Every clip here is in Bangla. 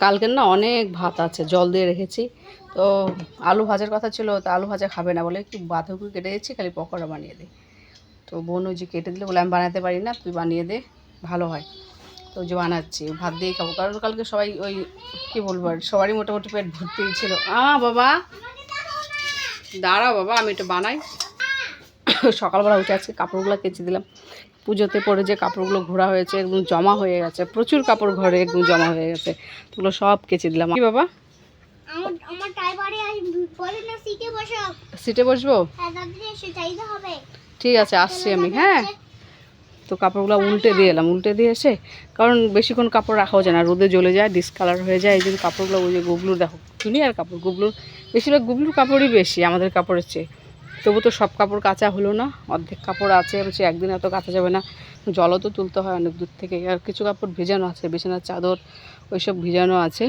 কালকের না অনেক ভাত আছে, জল দিয়ে রেখেছি। তো আলু ভাজার কথা ছিল, তো আলু ভাজা খাবে না বলে কি বাঁধাকপি কেটে দিয়েছি, খালি পকোড়া বানিয়ে দে। তো বোন ওই যে কেটে দিলে বলে আমি বানাতে পারি না, তুই বানিয়ে দে, ভালো হয়। তো ওই যে বানাচ্ছি, ভাত দিয়েই খাবো। কারণ কালকে সবাই ওই কী বলবো আর, সবারই মোটামুটি পেট ভর্তি ছিল। বাবা দাঁড়াও বাবা, আমি একটু বানাই। সকালবেলা উঠে আজকে কাপড়গুলো কেচে দিলাম। পুজোতে পরে যে কাপড়গুলো ঘোরা হয়েছে একদম জমা হয়ে গেছে, প্রচুর কাপড় ঘরে একদম জমা হয়ে গেছে, ওগুলো সব কেচে দিলাম। কি বাবা সিটে বসবো? ঠিক আছে, আসছি আমি। হ্যাঁ, তো কাপড়গুলো উল্টে দিয়ে এলাম, উল্টে দিয়ে এসে, কারণ বেশিক্ষণ কাপড় রাখাও যায় না, রোদে জ্বলে যায়, ডিসকালার হয়ে যায়। এই জন্য কাপড়গুলো ওই যে গুবলুর, দেখো জুনিয়ার কাপড়, গুবলুর বেশিরভাগ গুবলুর কাপড়ই বেশি আমাদের কাপড়ের চেয়ে। তবু তো সব কাপড় কাচা হলো না, অর্ধেক কাপড় আছে, বলছি একদিন এত কাচা যাবে না, জলও তো তুলতে হয় অনেক দূর থেকে। আর কিছু কাপড় ভেজানো আছে, বিছানার চাদর ওইসব ভিজানো আছে।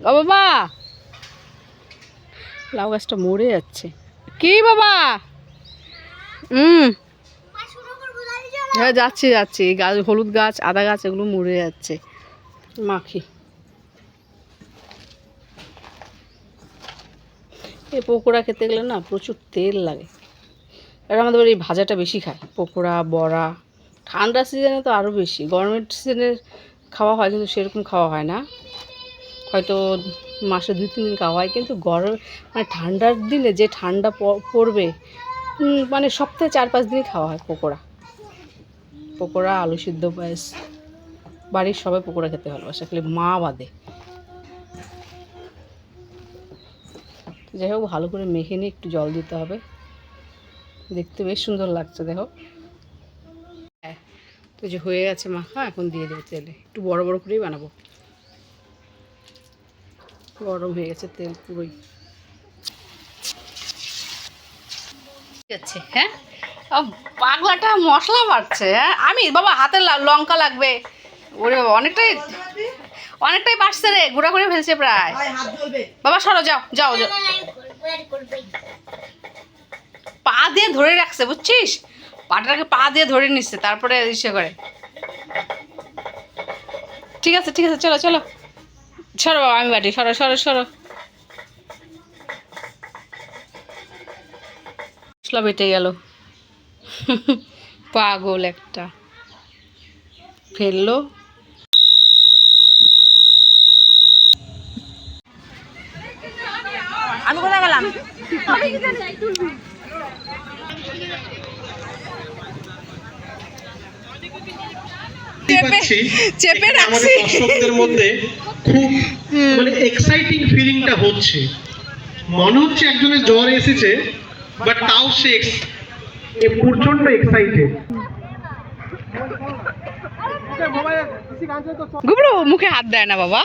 ও বাবা, লাউ গাছটা মরে যাচ্ছে। কি বাবা? হ্যাঁ যাচ্ছি যাচ্ছি, গাছ, হলুদ গাছ, আদা গাছ, এগুলো মরে যাচ্ছে। মাখি এই পকোড়া খেতে গেলে না প্রচুর তেল লাগে। আর আমাদের এই ভাজাটা বেশি খায়, পকোড়া বড়া। ঠান্ডা সিজনে তো আরও বেশি, গরমের সিজনে খাওয়া হয় কিন্তু সেরকম খাওয়া হয় না, হয়তো মাসে 2-3 দিন খাওয়া হয়। কিন্তু গরম মানে ঠান্ডার দিনে যে ঠান্ডা পড়বে, মানে সপ্তাহে 4-5 দিনই খাওয়া হয় পকোড়া। পকোড়া, আলু সিদ্ধ, পায়েস। বাড়ির সবাই পকোড়া খেতে ভালোবাসে, খালি মা বাদে। যাই হোক, ভালো করে মেখে নিয়ে একটু জল দিতে হবে, দেখতে বেশ সুন্দর লাগছে দেখো। হ্যাঁ, তো যে হয়ে গেছে মাখা, এখন দিয়ে দেবো তেলে। একটু বড় বড় করেই বানাবো, গরম হয়ে গেছে তেল পুরোই। ঠিক আছে। হ্যাঁ, পাগলাটা মশলা বাড়ছে। হ্যাঁ, আমি বাবা হাতে লঙ্কা লাগবে। ওরে বাবা, অনেকটাই অনেকটাই বাড়ছে রে, গুঁড়া করে ফেলছে প্রায়। বাবা সরো, যাও যাও যাও। পা দিয়ে ধরে রাখছে বুঝছিস, পাটাকে পা দিয়ে ধরে নিচ্ছে, তারপরে ইসে করে। ঠিক আছে ঠিক আছে, চলো চলো, সরো বাবা, আমি বাটি, সরো সরো সরো। মশলা বেটে গেল, পাগল একটা, ফেললো। আমি কোথায় গেলাম? চেপে রাখছি। দর্শকদের মধ্যে খুব মানে এক্সাইটিং ফিলিংটা হচ্ছে, মনে হচ্ছে একজনের জ্বর এসেছে, বাট তাও সে প্রচন্ড এক্সাইটেড। গুবলু মুখে হাত দেয় না বাবা।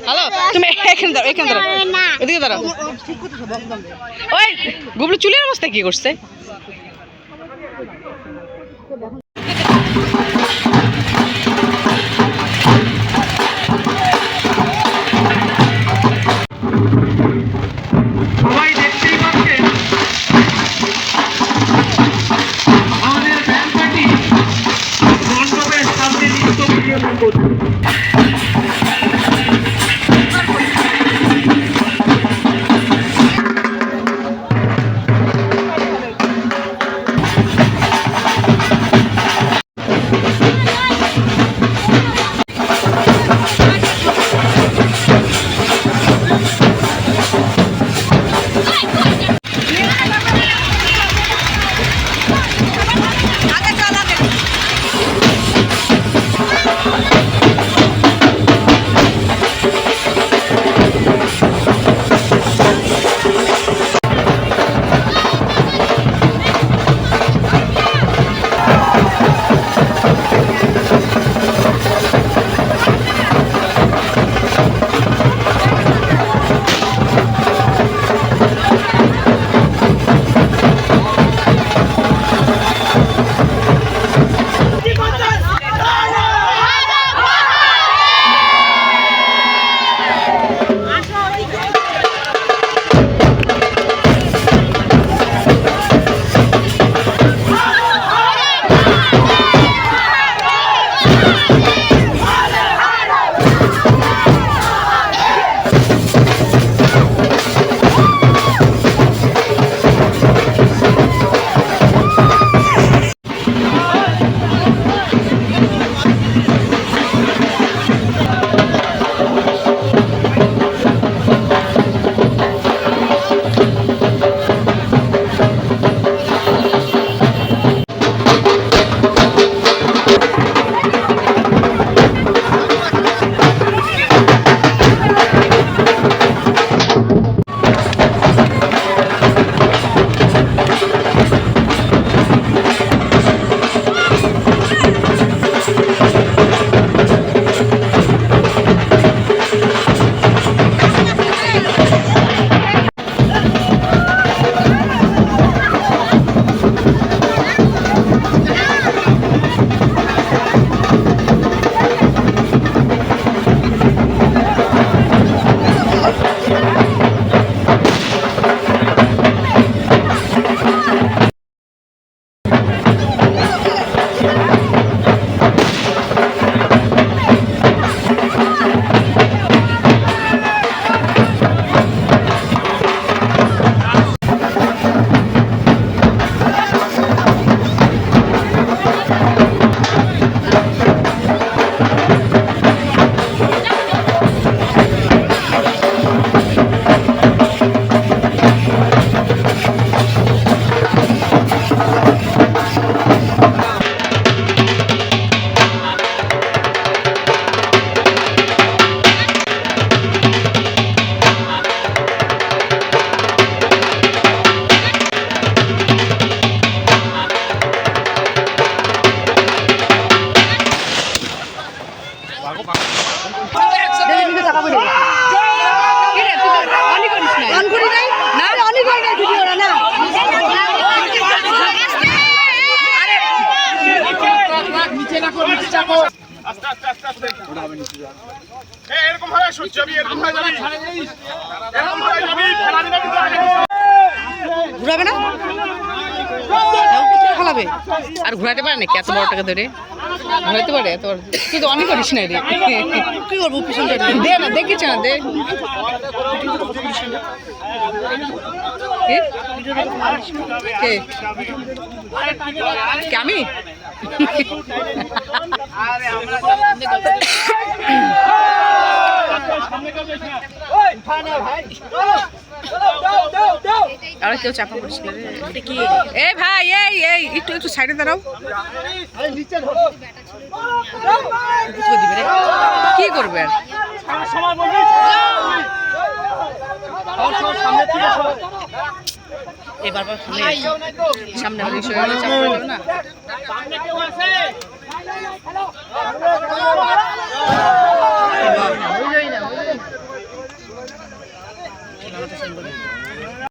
হ্যালো, তুমি এখানে দাঁড়াও, এখানে দাঁড়াও, এদিকে দাঁড়াও। ওই গুবলু চুলের অবস্থা কি করছে? সবাই দেখতেই পাচ্ছেন আমাদের ব্যান্ড পার্টি মণ্ডপের সামনে নৃত্য পরিবেশন করছে। টাকা করে কি রে, তুই তো অনই করিস না। অন করি নাই না অনেক করে নাই ভিডিওটা না এরকম ভাবে সূর্য এরকম ভাবে যাবি এরকম ভাবে যাবি ফেলা দিলে কিন্তু ঘুরাবে না খেলাবে আর ঘোরাতে পারে নাকি এত বড় টাকা ধরে? ঘোরাতে পারে এত বড়? তুই তো অনই করিস না রে। কি করবো পিছনটা দে না, দেখিস না, দে। কি? কে? কে আমি? আর কেউ চাপা পড়ছিল রে। এই ভাই, এই এই একটু একটু সাইডে দাঁড়াও। কিছু দিবে রে। কি করবে আর? এবার সামনে চাপা পড়ে যাবে না।